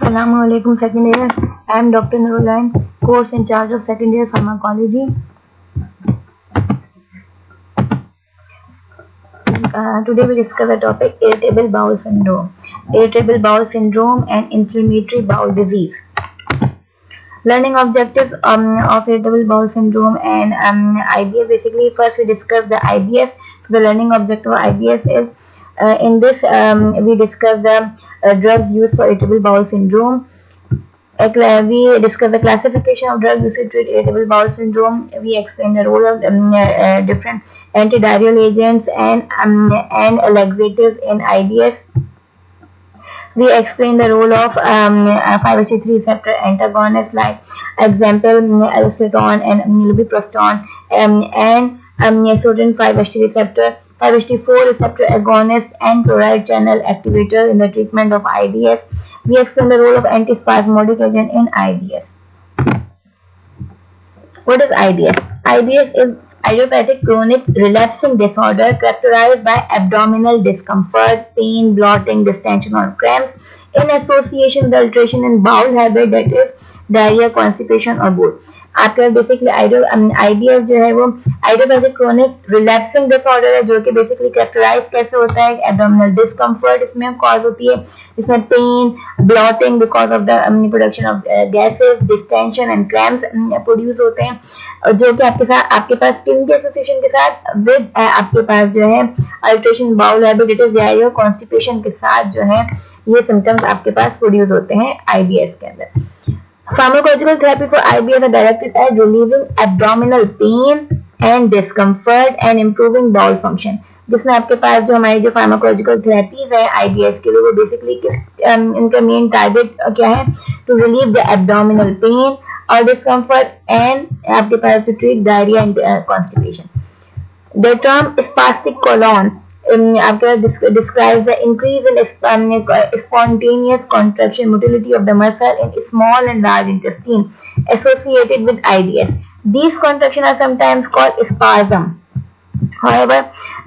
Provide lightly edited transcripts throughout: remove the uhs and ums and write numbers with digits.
Assalamu alaikum second year. I am Dr. Nurullain, course in charge of second year pharmacology. Today we discuss the topic irritable bowel syndrome. Irritable bowel syndrome and inflammatory bowel disease. Learning objectives of irritable bowel syndrome and IBS. Basically, first we discuss the IBS. So the learning objective of IBS is in this we discuss the drugs used for irritable bowel syndrome. We discuss the classification of drugs used to treat irritable bowel syndrome. We explain the role of different antidiarrheal agents and laxatives in IBS. We explain the role of 5-HT3 receptor antagonists like example alloceton and lubiprostone and certain 5-HT receptor 5-HT4 receptor agonist and chloride channel activator in the treatment of IBS. We explain the role of antispasmodic agent in IBS. What is IBS? IBS is idiopathic chronic relapsing disorder characterized by abdominal discomfort, pain, bloating, distension or cramps in association with alteration in bowel habit, that is diarrhea, constipation or both. आपका basically ideas जो है वो idiopathic chronic relapsing disorder है, जो कि basically characterise कैसे होता है, एब्डोमिनल डिस्कम्फर्ट इसमें कॉज होती है, इसमें pain, bloating because of the production of gases, distension and cramps produce होते हैं, जो कि आपके पास स्किन के एसोसिएशन के साथ विद आपके पास जो है alteration bowel habit, it is diarrhoea, constipation के साथ जो है ये सिम्टम्स आपके पास प्रोड्यूस होते हैं आईबीएस के अंदर. Pharmacological therapy for IBS are directed at relieving abdominal pain and discomfort and improving bowel function. जिसमें आपके पास जो हमारी जो फार्माकोलॉजिकल थेरेपीज है IBS के लिए वो बेसिकली किस इनका मेन टारगेट क्या है, to relieve the abdominal pain और डिस्कम्फर्ट एंड आपके पास to treat diarrhoea and constipation. The term spastic colon after describes the increase in spontaneous contraction motility of the muscle in small and large intestine associated with IBS. These contractions are sometimes called spasm. However,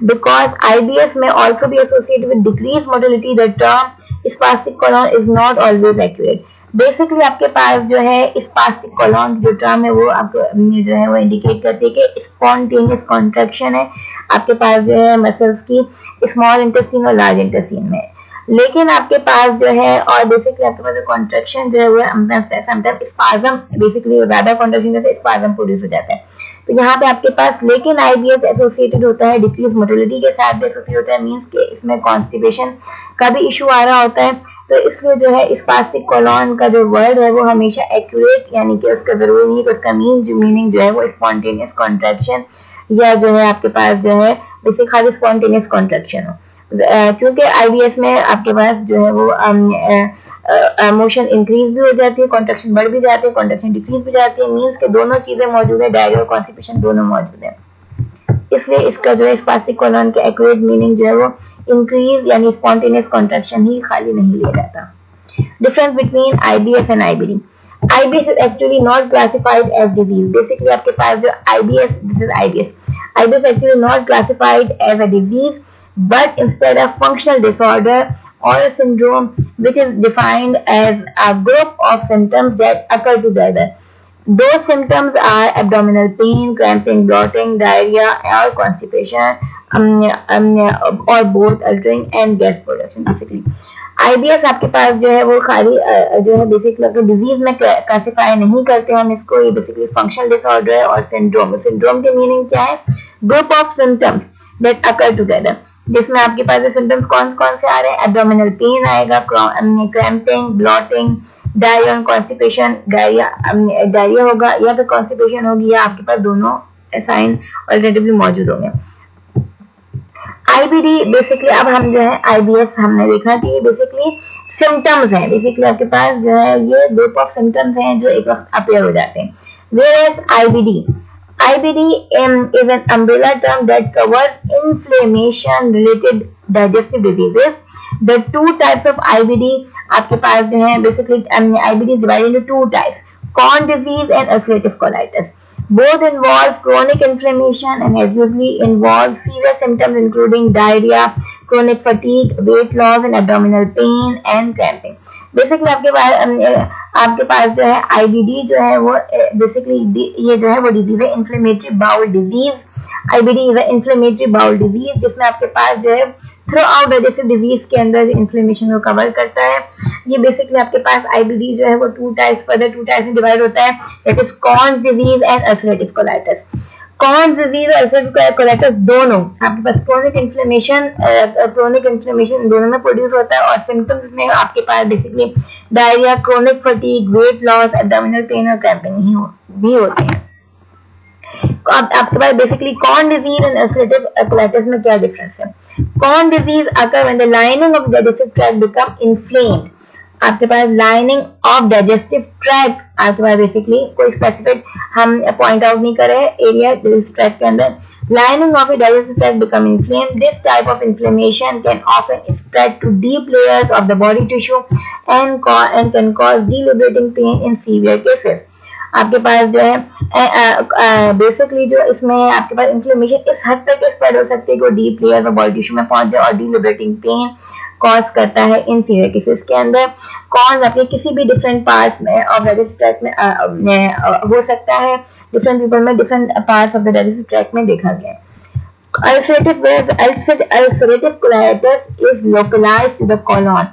because IBS may also be associated with decreased motility, the term spastic colon is not always accurate. Basically आपके पास जो है spastic colon जो term है वो आपको जो है वो इंडिकेट करती है कि स्पॉन्टेनियस कॉन्ट्रैक्शन है आपके पास जो है मसल्स की स्मॉल इंटेस्टाइन और लार्ज इंटेस्टाइन में, लेकिन आपके पास जो है और बेसिकली आपके पास कॉन्ट्रैक्शन जो है वो समटाइम्स स्पाज्म, बेसिकली ज्यादा कॉन्ट्रैक्शन जैसे स्पाज्म प्रोड्यूस हो जाता है. तो यहाँ पे आपके पास लेकिन आईबीएस एसोसिएटेड होता है डिक्रीज मोटिलिटी के साथ भी एसोसिएट होता है, मींस के इसमें कॉन्स्टिपेशन का भी इशू आ रहा होता है. तो इसलिए जो है स्पास्टिक कोलॉन का जो वर्ड है वो हमेशा एक्यूरेट, यानी कि उसका जरूरी नहीं है कि उसका मीनिंग जो है वो स्पॉन्टेनियस कॉन्ट्रैक्शन या जो है आपके पास जो है बेसिक खाली स्पॉन्टेनियस कॉन्ट्रैक्शन हो, क्योंकि आईबीएस में आपके पास जो है वो मोशन इंक्रीज भी हो जाती है, कॉन्ट्रैक्शन बढ़ भी जाती है, कॉन्ट्रैक्शन डिक्रीज भी जाती है, मींस के दोनों चीजें मौजूद है, डायरिया और कॉन्स्टिपेशन दोनों मौजूद है. इसलिए इसका जो है स्पास्टिक कोलॉन के एक्यूरेट मीनिंग जो है वो इंक्रीज यानी स्पॉन्टेनियस कॉन्ट्रैक्शन ही खाली नहीं लिया जाता. Difference between IBS and IBD. IBS is actually not classified as disease. Basically आपके पास जो IBS, this is IBS. IBS is actually not classified as a disease, but instead a functional disorder or a syndrome which is defined as a group of symptoms that occur together. Those symptoms are abdominal pain, cramping, bloating, diarrhea or constipation, or both, altering and gas production. Basically IBS आपके पास जो है वो खाली जो है basically disease में classify नहीं करते हम इसको, ये बेसिकली फंक्शनल डिसऑर्डर है. और सिंड्रोम के मीनिंग क्या है, group of symptoms that occur together, जिसमें आपके पास सिम्टम्स कौन कौन से आ रहे हैं, एब्डोमिनल पेन आएगा, क्रैम्पिंग, ब्लॉटिंग, डायरिया और कॉन्स्टिपेशन, डायरिया होगा या फिर कॉन्स्टिपेशन होगी या आपके पास दोनों साइन ऑल्टरनेटिवली मौजूद होंगे. आईबीडी बेसिकली अब हम जो है आईबीएस हमने देखा कि ये बेसिकली सिम्टम्स हैं, बेसिकली आपके पास जो है ये ग्रुप ऑफ सिम्टम्स हैं जो एक वक्त अपीयर हो जाते हैं. Whereas IBD is an umbrella term that covers inflammation related digestive diseases. The two types of IBD आपके पास जो है basically IBD is divided into two types, Crohn's disease and ulcerative colitis. Both involve chronic inflammation and usually involve serious symptoms including diarrhea, chronic fatigue, weight loss and abdominal pain and cramping. Basically आपके पास जो है IBD जो है वो basically ये जो है वो डिजीज है inflammatory bowel disease. IBD is inflammatory bowel disease जिसमें आपके पास जो है थ्रू आउट डाइजेस्टिव डिजीज के अंदर इन्फ्लेमेशन को कवर करता है। ये बेसिकली आपके पास आईबीडी जो है वो टू टाइप्स में डिवाइड होता है, that is cons disease and ulcerative colitis. Cons disease और अल्सरेटिव कोलाइटिस दोनों आपके पास क्रोनिक इन्फ्लेमेशन दोनों में प्रोड्यूस होता है और सिम्टम्स में आपके पास basically diarrhoea, chronic fatigue, weight loss, abdominal pain और क्रैम्पिंग भी होते हैं। आपके पास basically Crohn disease and ulcerative colitis में क्या डिफरेंस है? Crohn disease occur when the lining of digestive tract become inflamed. आपके पास लाइनिंग ऑफ डाइजेस्टिव ट्रैक्ट आपके पास बेसिकली कोई स्पेसिफिक हम पॉइंट आउट नहीं कर रहे हैं एरिया डाइजेस्टिव ट्रैक्ट के अंदर। Lining of digestive tract become inflamed. This type of inflammation can often spread to deep layers of the body tissue and can cause debilitating pain in severe cases. आपके पास जो है basically जो इसमें आपके पास inflammation इस हद तक स्प्रेड हो सकती है कि डीप लेयर में बॉडी टिश्यू में पहुंच जाए और डिलिबरेटिंग पेन कॉज करता है इन सीवियर केसेस के अंदर। कॉज आपके किसी भी डिफरेंट पार्ट्स में ऑफ डाइजेस्टिव ट्रैक्ट में हो सकता है। डिफरेंट पीपल में different parts of the digestive tract में देखा गया। Ulcerative colitis is localised to the colon.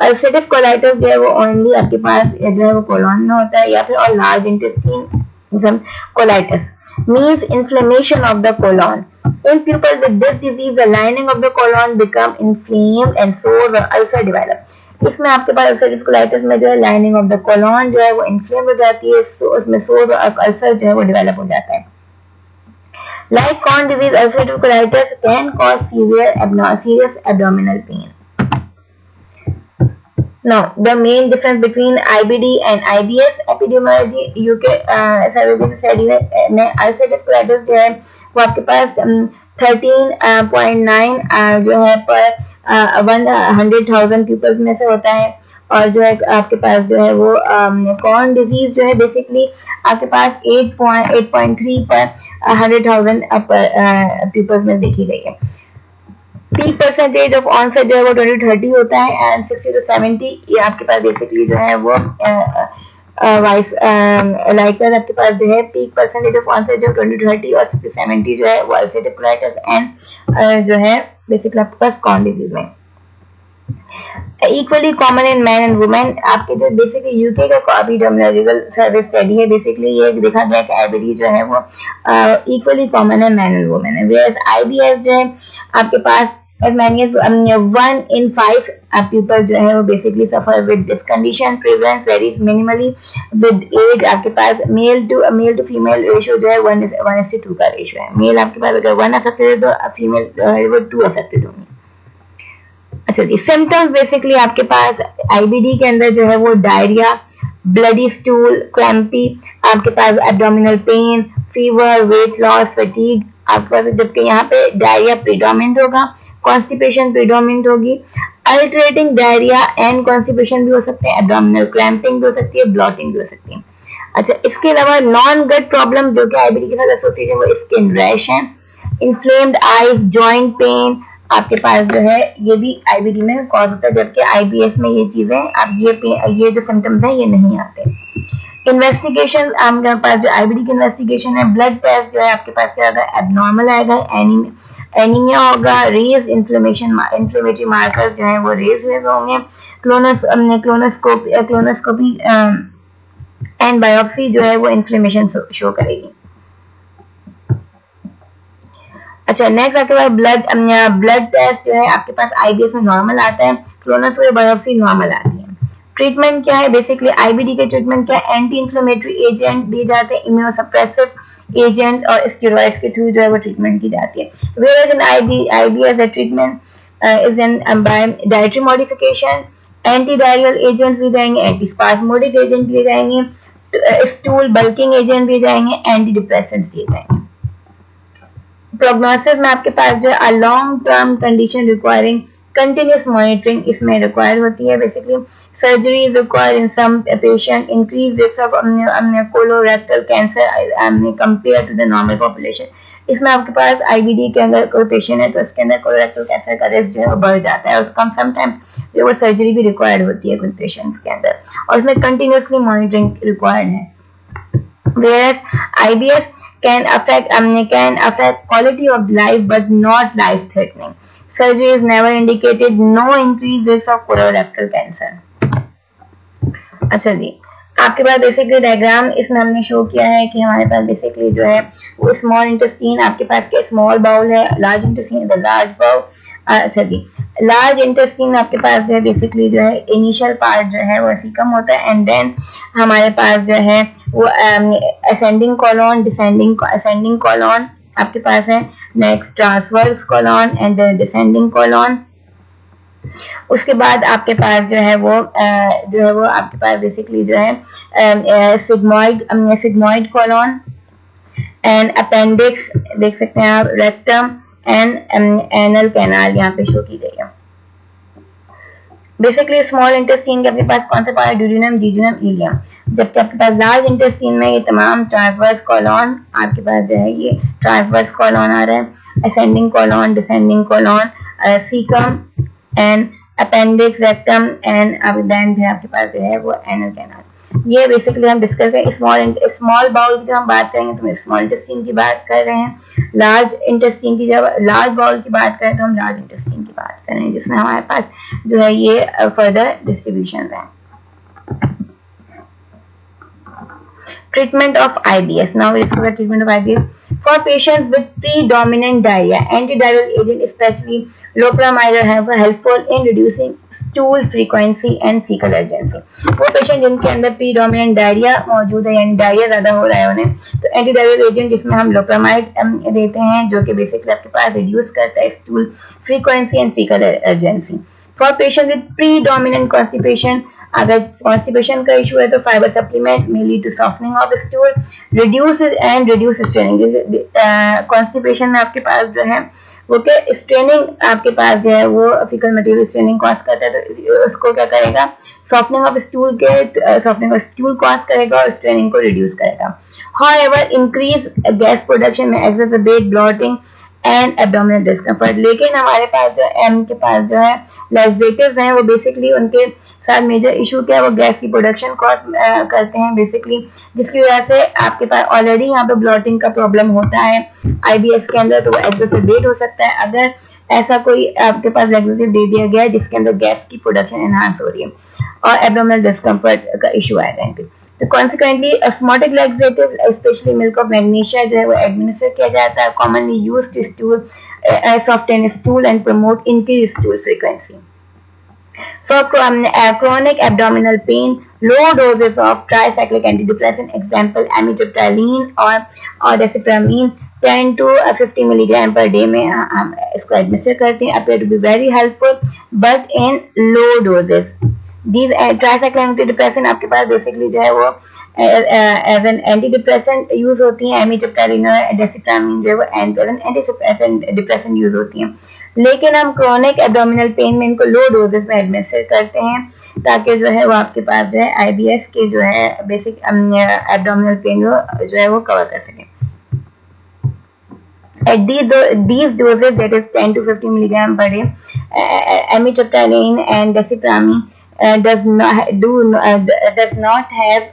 Ulcerative colitis जो है वो ओनली आपके पास जो है वो कोलॉन में होता है या फिर और large intestine colitis means inflammation of the colon. In people with this disease, the lining of the colon become inflamed and sores or ulcer develop. इसमें आपके पास अल्सरेटिव कोलाइटिस में जो है लाइनिंग ऑफ द कोलॉन जो है वो inflame हो जाती है, उसमें सोर और अल्सर जो है वो डेवलप हो जाता है। Like Crohn's disease, ulcerative colitis can cause serious abdominal pain. Now, the main difference between IBD and IBS epidemiology UK सर्वे से स्टडी में अल्सरेटिव कोलाइटिस जो है वो आपके पास 13.9 जो है पर 100,000 पीपल्स में से होता है और जो है आपके पास जो है वो कॉर्न डिजीज जो है बेसिकली आपके पास 8.3 पर 100,000 पीपल्स में देखी गई है। पीक परसेंटेज ऑफ ऑनसेट जो है वो 20-30 होता है एंड 60 to 70 ये आपके पास बेसिकली जो है वो वाइस लाइकर आपके पास जो है पीक परसेंटेज ऑफ ऑनसेट जो 20-30 और 60-70 जो है वो अल्सरेटिव कोलाइटिस एंड जो है बेसिकली आपके पास कॉर्न डिजीज में। Equally common in man and women. आपके जो बेसिकली यूके का एपिडेमियोलॉजिकल सर्वे स्टडी है बेसिकली ये देखा गया कि आईबीडी जो है वो इक्वली कॉमन है मैन एंड वुमेन है, वेयरएज आईबीएस जो है आपके पास 1 in 5 पीपल जो है वो basically suffer with this condition. Prevalence varies minimally with age. आपके पास मेल टू फीमेल रेशियो जो है 1:2 का रेशियो है। मेल आपके पास अगर 1 अफेक्टेड है तो फीमेल वो 2 अफेक्टेड होंगे। अच्छा जी, सिम्टम्स बेसिकली आपके पास आईबीडी के अंदर जो है वो डायरिया, ब्लडी स्टूल, क्रैम्पी, आपके पास abdominal pain, fever, weight loss, fatigue आपके पास, जबकि यहाँ पे डायरिया प्रीडोमिनेंट होगा, कॉन्स्टिपेशन प्रीडोमिनेंट होगी, अल्टरेटिंग डायरिया एंड कॉन्स्टिपेशन भी हो सकते हैं, एब्डोमिनल क्रैम्पिंग भी हो सकती है, ब्लॉटिंग भी हो सकती है। अच्छा, इसके अलावा नॉन गट प्रॉब्लम जो कि आईबीडी के साथ एसोसिएटेड है वो स्किन रैश है, इन्फ्लेम्ड आईज, जॉइंट पेन आपके पास जो है ये भी आईबीडी में कॉज होता है, जबकि आईबीएस में ये चीजें अब ये जो सिम्टम्स हैं ये नहीं आते। इन्वेस्टिगेशन आपके पास जो आईबीडी की इन्वेस्टिगेशन है, ब्लड टेस्ट जो है आपके पास क्या होगा, एबनॉर्मल आएगा, एनीमिया होगा, रेज इन्फ्लेमेटरी मार्कर्स जो है वो रेज होंगे, क्लोनोस्कोपी एंड बायोप्सी जो है वो इन्फ्लेमेशन शो करेगी। अच्छा, नेक्स्ट आपके पास ब्लड टेस्ट जो है आपके पास आईबीएस में नॉर्मल आता है, क्लोनोस्कोपी बायोप्सी नॉर्मल आती है। ट्रीटमेंट क्या है, बेसिकली आईबीडी के ट्रीटमेंट क्या है, एंटी इन्फ्लेमेटरी एजेंट दिए जाते हैं, इम्यूनोसप्रेसिव एजेंट और स्टेरॉइड्स के थ्रू जो है वो ट्रीटमेंट की जाती है। Where in IBS the treatment is in by dietary modification, anti diarrhoeal agents दिए जाएंगे, एंटी स्पास्मोडिक एजेंट दिए जाएंगे, स्टूल बल्किंग एजेंट दिए जाएंगे, एंटी डिप्रेसेंट्स दिए जाएंगे। प्रोग्नोसिस में आपके पास जो है long term condition requiring continuous monitoring इसमें रिक्वायर होती है। Basically surgery is required in some patient, increase risk of colorectal cancer compare to the normal population. इसमें आपके पास IBD के अंदर कोई पेशेंट है तो उसके अंदर कोलोरेक्टल कैंसर का रिस्क जो है वो बढ़ जाता है, उसका समटाइम्स जो वो सर्जरी भी रिक्वायर्ड होती है कुछ पेशेंट्स के अंदर, और उसमें कंटिन्यूसली मॉनिटरिंग रिक्वायर्ड है। Whereas IBS can affect quality of life but not life threatening. Surgery is never indicated. No increased risk of colorectal cancer. अच्छा जी, आपके पास बेसिकली डायग्राम इसमें हमने शो किया है कि हमारे पास बेसिकली जो है वो स्मॉल इंटेस्टीन, आपके पास क्या स्मॉल बाउल है, large intestine is a large bowel. अच्छा जी, लार्ज इंटेस्टीन आपके पास जो है बेसिकली जो है इनिशियल पार्ट जो है वो सीकम होता है, एंड देन हमारे पास जो है वो असेंडिंग कॉलॉन, असेंडिंग कॉलॉन आपके पास है, next transverse colon and descending colon. उसके बाद आपके पास जो है वो आपके पास बेसिकली जो है सिग्मोइड कॉलॉन एंड अपेंडिक्स देख सकते हैं आप, रेक्टम एंड एनल कैनाल यहाँ पे शो की गई है। बेसिकली स्मॉल इंटेस्टीन के आपके पास कौन से पार्ट, ड्यूडेनम, जीजुनम, इलियम, जबकि आपके पास लार्ज इंटेस्टीन में ये तमाम ट्रांसवर्स कॉलॉन आपके पास जो है ये ट्रांसवर्स कॉलॉन आ रहा है, ascending colon, descending colon, caecum and appendix, rectum and then है आपके पास जो है वो एनल कैनाल। ये बेसिकली हम डिस्कस करें। स्मॉल बाउल की जब हम बात करेंगे तो हम स्मॉल इंटेस्टीन की बात कर रहे हैं, लार्ज इंटेस्टीन की जब लार्ज बाउल की बात करें तो हम लार्ज इंटेस्टीन की बात कर रहे हैं, जिसमें हमारे पास जो है ये फर्दर डिस्ट्रीब्यूशन है। Treatment of IBS. Now we discuss the treatment of IBS. For patients with predominant diarrhea, antidiarrheal agent, especially loperamide, are helpful in reducing stool frequency and fecal urgency. वो पेशेंट जिनके अंदर predominant diarrhoea मौजूद है, यानी diarrhoea ज्यादा हो रहा है उन्हें, तो एंटीडायरियल एजेंट जिसमें हम लोपेरामाइड देते हैं, जो कि बेसिकली आपके पास रिड्यूस करता है stool frequency and faecal urgency. For patient with predominant constipation, अगर कॉन्स्टिपेशन का इशू है तो fibre supplement may lead to softening of stool, reduce straining. Constipation में आपके पास जो है वो क्या स्ट्रेनिंग आपके पास जो है वो फीकल मटेरियल स्ट्रेनिंग कॉज करता है, तो उसको क्या करेगा, सॉफ्टनिंग ऑफ स्टूल कॉज करेगा और स्ट्रेनिंग को रिड्यूस करेगा। हाउएवर इंक्रीज गैस प्रोडक्शन में exacerbate blotting and abdominal discomfort. लेकिन हमारे पास जो एम के पास जो है लैक्सेटिव्स हैं वो बेसिकली उनके साथ मेजर इशू क्या है, वो गैस की प्रोडक्शन कॉज करते हैं बेसिकली, जिसकी वजह से आपके पास ऑलरेडी यहाँ पे ब्लॉटिंग का प्रॉब्लम होता है IBS के अंदर, तो वो एक्सेसरबेट हो सकता है अगर ऐसा कोई आपके पास लैक्सेटिव दे दिया गया है जिसके अंदर गैस की प्रोडक्शन एनहांस हो रही है और एब्डोमिनल डिस्कम्फर्ट का इशू आएगा यहाँ पे। तो consequently osmotic laxative specially milk of magnesia जो है वो एडमिनिस्टर किया जाता है, commonly used to stool soften stool and promote increase stool frequency. For chronic abdominal pain, low doses of tricyclic antidepressant, example amitriptyline or desipramine, 10 to 50 milligram per day में हम इसको administer करते हैं, appear to be very helpful but in low doses. These tricyclic antidepressant आपके पास basically जो है वो एज एन एंटीडिप्रेसेंट यूज होती हैं, एमिट्रिप्टाइलिन और डेसिप्रामिन जो है वो एंटीडिप्रेसेंट यूज होती हैं, लेकिन हम क्रोनिक एब्डोमिनल पेन में इनको लो डोजेस में एडमिनिस्टर करते हैं ताकि जो है वो आपके पास जो है IBS के जो है बेसिक एब्डोमिनल पेन जो है वो कवर कर सकें। At these doses, that is 10 to 50 milligram per day, amitriptyline and desipramine does not have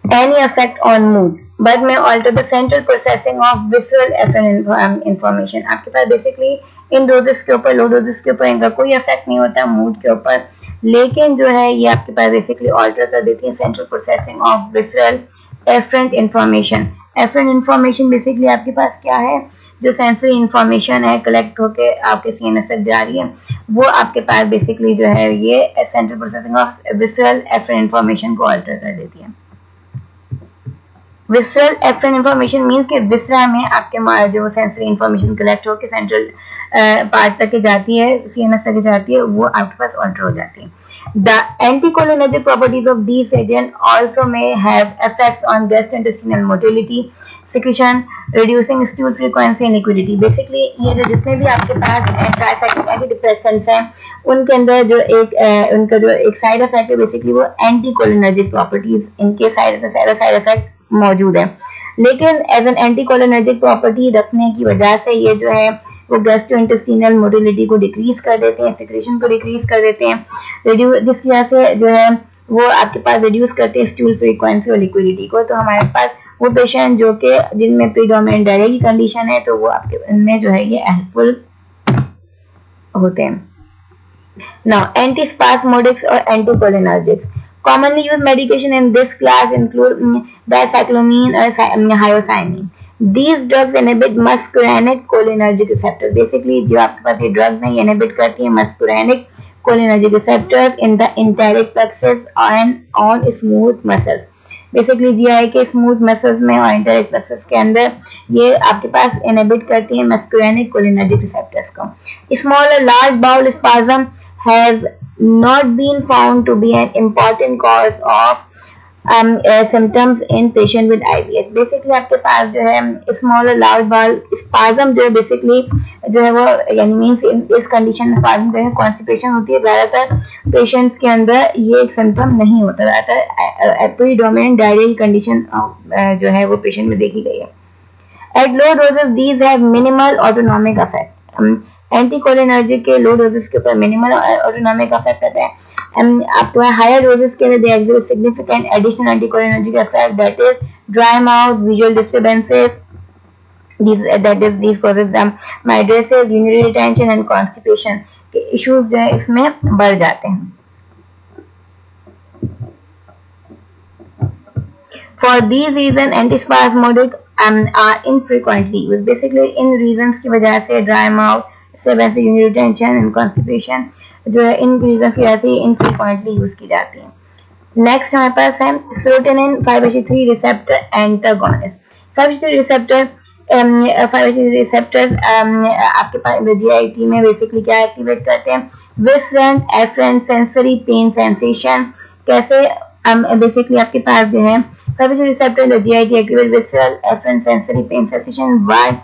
any effect on mood, but may alter the central processing of visceral afferent information. आपके पास basically इन doses के ऊपर, लो doses के ऊपर इनका कोई effect नहीं होता मूड के ऊपर, लेकिन जो है ये आपके पास बेसिकली ऑल्टर कर देती है central processing of visceral afferent information. Afferent information basically आपके पास क्या है, जो सेंसरी इंफॉर्मेशन है कलेक्ट होके आपके CNS तक जा रही है, वो आपके पास बेसिकली जो है ये central processing of visceral afferent information को ऑल्टर कर देती है। विसरल एफरेंट इंफॉर्मेशन मींस कि विसरा में आपके जो सेंसरी इंफॉर्मेशन कलेक्ट होकर सेंट्रल पार्ट तक जाती है, CNS तक जाती है, वो आपके पास ऑल्टर हो जाती है। The anticholinergic properties of these agent also may have effects on gastrointestinal motility, secretion, reducing stool frequency and liquidity. Basically ये जो जितने भी आपके पास ट्राइसाइक्लिक एंटीडिप्रेसेंट्स हैं उनके अंदर जो उनका जो एक साइड इफेक्ट है बेसिकली वो एंटीकोलिनर्जिक प्रॉपर्टीज, इनके साइड इफेक्ट मौजूद है, लेकिन एज एन एंटीकोलिनर्जिक प्रॉपर्टी रखने की वजह से ये जो है वो गैस्ट्रोइंटेस्टिनल मोटिलिटी को डिक्रीज कर देते हैं, सिक्रेशन को डिक्रीज कर देते हैं, जिसकी वजह से जो है वो आपके पास रिड्यूस करते हैं स्टूल फ्रीक्वेंसी और लिक्विडिटी को। तो हमारे पास वो पेशेंट जो कि जिनमें प्रीडोमिनेंट डायरिया की कंडीशन है तो वो आपके इनमें जो है ये हेल्पफुल होते हैं। नाउ एंटीस्पास्मोडिक्स और anticholinergics commonly used medication in this class include dicyclomine or hyoscyamin. These drugs inhibit muscarinic cholinergic receptors. Basically जो आपके पास ये drugs हैं ये inhibit करती हैं muscarinic cholinergic receptors in the enteric plexus and on smooth muscles. Basically GI के smooth muscles में और इंटेरिक प्लेक्सस के अंदर ये आपके पास इनहिबिट करती है मस्कुलिनिक कोलिनर्जिक रिसेप्टर्स को। स्मॉल और large bowel spasm has not been found to be an important cause of symptoms in patient with IBS. Basically आपके पास जो है स्मॉल और लार्ज बाउल स्पाज्म जो है बेसिकली जो है वो यानी मीन्स इस कंडीशन में स्पाज्म जो है कॉन्स्टिपेशन होती है, ज़्यादातर पेशेंट्स के अंदर ये एक सिम्टम नहीं होता, ज़्यादातर प्रीडोमिनेंट डायरिया की कंडीशन जो है वो पेशेंट में देखी गई है। At low doses these have minimal autonomic effect. Anticholinergic के लो डोजेस के ऊपर मिनिमल ऑटोनॉमिक इफेक्ट रहता है। आपको हायर डोजेस के लिए they exhibit significant additional anticholinergic effect that is dry mouth, visual disturbances, these causes mydriasis, urinary retention and constipation के issues जो है इसमें बढ़ जाते हैं। For these reasons antispasmodic are infrequently used. Basically in reasons की वजह से dry mouth, disturbance, urinary retention and constipation जो है इन रीजंस की वजह से इनफ्रीक्वेंटली यूज की जाती है। नेक्स्ट हमारे पास है serotonin 5-HT3 receptor antagonist. 5-HT3 receptor 5-HT3 receptors आपके पास जीआईटी में बेसिकली क्या एक्टिवेट करते हैं, visceral afferent sensory pain sensation. कैसे बेसिकली आपके पास जो है 5-HT3 receptor GIT activate visceral afferent sensory pain sensation by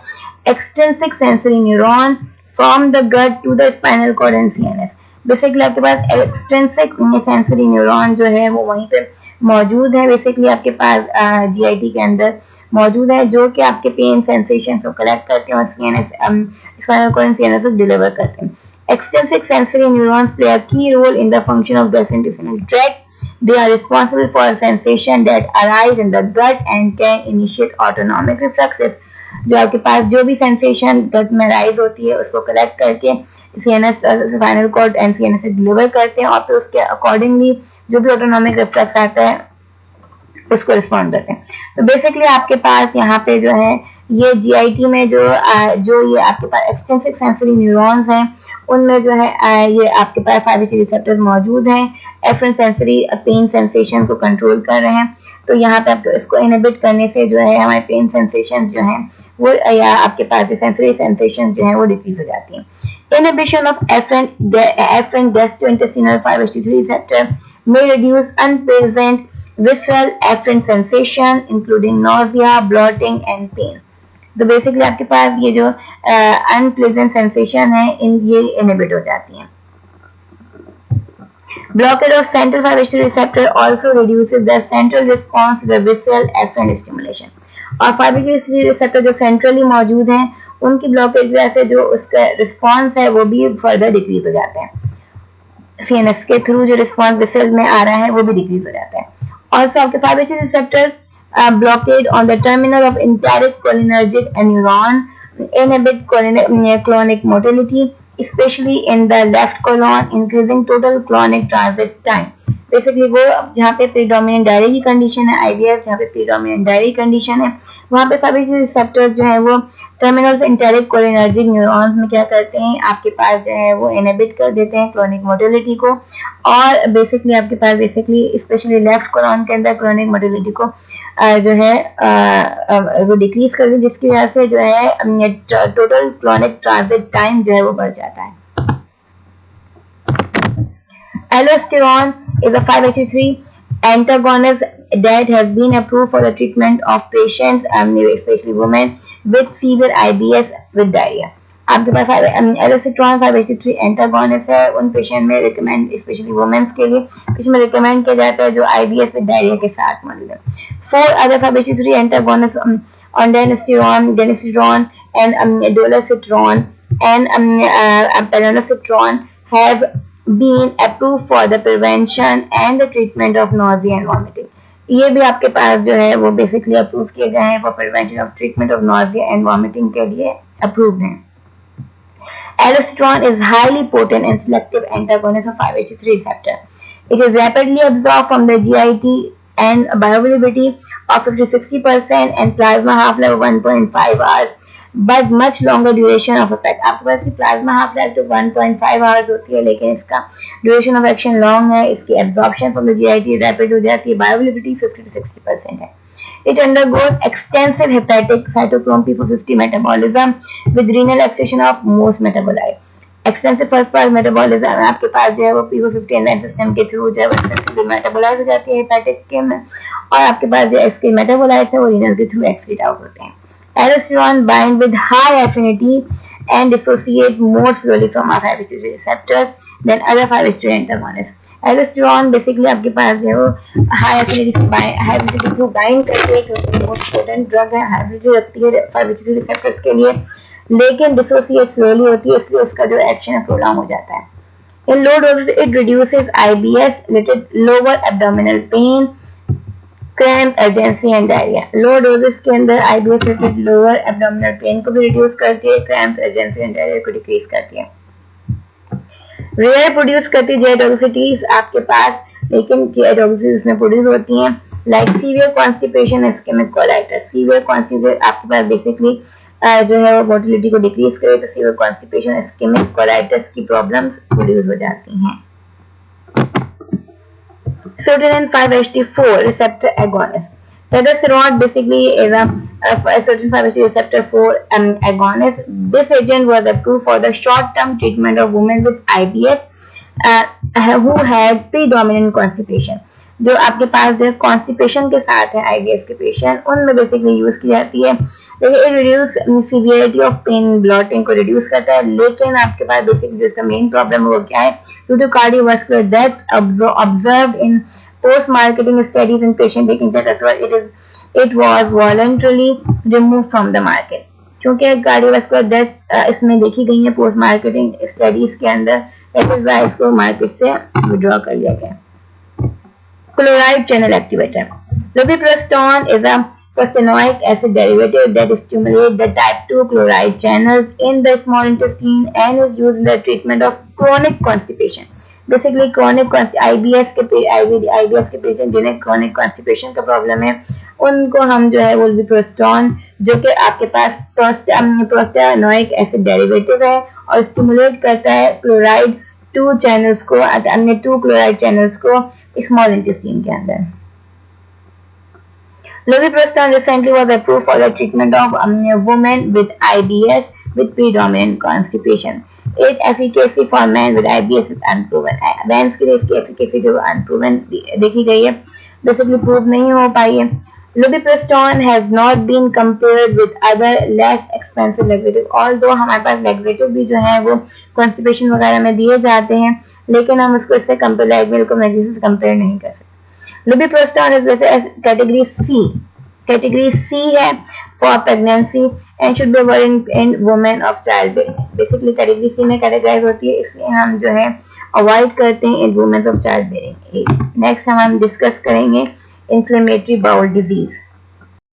extrinsic sensory neuron from the gut to the spinal cord and CNS. Basically आपके पास एक्सट्रिंसिक सेंसरी न्यूरॉन जो है वो वहीं पे मौजूद है, बेसिकली आपके पास जीआईटी के अंदर मौजूद है, जो कि आपके पेन सेंसेशन को कलेक्ट करते हैं और CNS spinal cord and CNS को डिलीवर करते हैं। Extrinsic sensory neurons play a key role in the function of gastrointestinal tract. They are responsible for sensation that arise in the gut and can initiate autonomic reflexes. जो आपके पास जो भी sensation गट में rise होती है उसको कलेक्ट करके CNS spinal cord and CNS से डिलीवर करते हैं और फिर उसके अकॉर्डिंगली जो भी ऑटोनॉमिक रिफ्लेक्स आता है उसको रिस्पॉन्ड करते हैं। तो बेसिकली आपके पास यहाँ पे जो है ये जीआईटी में जो ये आपके पास एक्सटेंसिव सेंसरी न्यूरॉन्स हैं उनमें जो है ये आपके पास 5-HT रिसेप्टर्स मौजूद हैं, एफरेंट सेंसरी पेन सेंसेशन को कंट्रोल कर रहे हैं। तो यहाँ पे आपको इसको इनहिबिट करने से जो है हमारे पेन सेंसेशन जो हैं वो या आपके पास जो सेंसरी सेंसेशन जो है वो डिक्रीज हो जाती है। Inhibition of afferent gastrointestinal 5-HT3 receptor may reduce unpleasant visceral afferent sensation including nausea, bloating and pain. तो बेसिकली आपके पास ये जो अनप्लेजेंट सेंसेशन है ये इनहिबिट हो जाती है। Blockade of central 5-HT receptor also reduces the central response to the visceral afferent stimulation. और 5-HT receptor जो सेंट्रली मौजूद हैं उनकी ब्लॉकेज की वजह से जो उसका रिस्पॉन्स है वो भी फर्दर डिक्रीज हो जाता है। सीएनएस के थ्रू जो रिस्पॉन्स विसरल में आ रहा है वो भी डिक्रीज हो जाता है। ऑल्सो आपके 5-HT receptor blockade on the terminal of enteric cholinergic neuron inhibit clonic motility, especially in the left colon, increasing total clonic transit time. Basically वो जहाँ पे प्रीडोमिनेंट डायरिया की कंडीशन है, आईबीएस जहाँ पे प्रीडोमिनेंट डायरिया कंडीशन है वहाँ पे 5-HT रिसेप्टर जो है वो टर्मिनल एंटेरिक कोलिनर्जिक न्यूरॉन्स में क्या करते हैं आपके पास जो है वो इनहिबिट कर देते हैं क्लोनिक मोटिलिटी को और बेसिकली आपके पास बेसिकली स्पेशली लेफ्ट कोलॉन के अंदर क्लोनिक मोटिलिटी को जो है वो डिक्रीज कर देते जिसकी वजह से जो है टोटल क्लोनिक ट्रांजिट टाइम जो है वो बढ़ जाता है। Aldosterone is a 5-HT3 antagonist that has been approved for the treatment of patients, especially women, with severe IBS with diarrhea. आपके पास एलोस्टेरॉन 5-HT3 एंटागोनिस्ट है, उन पेशेंट में रिकमेंड स्पेशली वुमेन्स के लिए पेशेंट में रिकमेंड किया जाता है जो IBS विद डायरिया के साथ मौजूद है। 4 other 5-HT3 antagonists ondansetron, and dolasetron, and palonosetron have been approved for the prevention and the treatment of nausea and vomiting. ये भी आपके पास जो है वो बेसिकली अप्रूव किए गए हैं, वो prevention of treatment of nausea and vomiting के लिए अप्रूव्ड हैं. Allosterone is highly potent and selective antagonist of 5-HT3 receptor. It is rapidly absorbed from the GIT and bioavailability of 50-60% and plasma half-life of 1.5 hours, but much longer duration of effect. आपके पास की plasma half-life तो 1.5 hours होती है, लेकिन इसका duration of action long है, इसकी absorption from the GIT rapid हो जाती है, bioavailability 50-60% है. It undergoes extensive hepatic cytochrome P450 metabolism with renal excretion of most metabolite. Extensive first pass metabolism आपके पास जो है वो P450 एंजाइम सिस्टम के थ्रू जो है वो एक्सटेंसिवली मेटाबोलाइज हो जाती है हेपेटिक के में, और आपके पास जो इसके मेटाबोलाइट्स है वो रीनल के थ्रू एक्सक्रीट आउट होते हैं. Aldosterone bind with high affinity and dissociate more slowly from our 5-HT3 receptors than other 5-HT3 antagonists. Aldosterone basically आपके पास जो है वो हाई एफिनिटी थ्रू बाइंड करती है, क्योंकि मोस्ट पोटेंट ड्रग है, हाई एफिनिटी रखती है 5-HT3 रिसेप्टर्स के लिए, लेकिन डिसोसिएट स्लोली होती है, इसलिए उसका जो एक्शन है प्रोलॉन्ग हो जाता है. In low doses it reduces IBS related lower abdominal pain, cramp, urgency and diarrhoea. Low doses के अंदर IBS related lower abdominal pain को भी रिड्यूस करती है, क्रैम्प, अर्जेंसी एंड डायरिया को डिक्रीज करती है. रेयर प्रोड्यूस करती है जेटोक्सिटीज आपके पास, लेकिन जेटोक्सिटीज में प्रोड्यूस होती हैं like severe constipation, ischaemic colitis. Severe constipation आपके पास बेसिकली जो है वो मोटिलिटी को डिक्रीज करे, तो सीवियर कॉन्स्टिपेशन, इस्केमिक कोलाइटिस की प्रॉब्लम्स प्रोड्यूस हो जाती हैं. Serotonin 5-HT4 receptor agonist. Testosterone basically is a certain 5-HT receptor 4 agonist. This agent was approved for the short-term treatment of women with IBS who had predominant constipation. जो आपके पास जो constipation के साथ है IBS के पेशेंट, उनमें basically use की जाती है. लेकिन reduce severity of pain, bloating को रिड्यूस करता है, लेकिन आपके पास बेसिकली जो इसका मेन प्रॉब्लम वो क्या है, due to cardiovascular death observed in post-marketing studies in patient taking testosterone, it was voluntarily removed from the market. क्योंकि कार्डियोवास्कुलर डेथ इसमें देखी गई है पोस्ट मार्केटिंग स्टडीज के अंदर, दैट इज व्हाई इसको मार्केट से विड्रॉ कर लिया गया. Chloride channel activator. Lubiprostone is a prostanoic acid derivative that stimulates the type 2 chloride channels in the small intestine and is used in the treatment of chronic constipation. Basically chronic IBS के patient जिन्हें chronic constipation का problem है, उनको हम जो है वो लुबिप्रोस्टोन, जो कि आपके पास प्रोस्टानोइक एसिड डेरिवेटिव है और स्टिमुलेट करता है क्लोराइड 2 चैनल्स को, अन्य 2 क्लोराइड चैनल्स को स्मॉल इंटेस्टाइन के अंदर. Lubiprostone recently was approved for the treatment of women with IBS with predominant constipation. Its efficacy for men with IBS is unproven. Men's के लिए इसकी efficacy जो unproven देखी गई है, basically prove नहीं हो पाई है. Lubiprostone has not been compared with other less expensive laxative. Although हमारे पास laxative भी जो है वो constipation वगैरह में दिए जाते हैं, लेकिन हम उसको इससे compare नहीं कर सकते. Lubiprostone is listed as category C. Category C है for pregnancy and should be avoided in women of childbearing. Basically category C में categorize होती है, इसलिए हम जो है avoid करते हैं in women of childbearing. Next हम discuss करेंगे inflammatory bowel disease.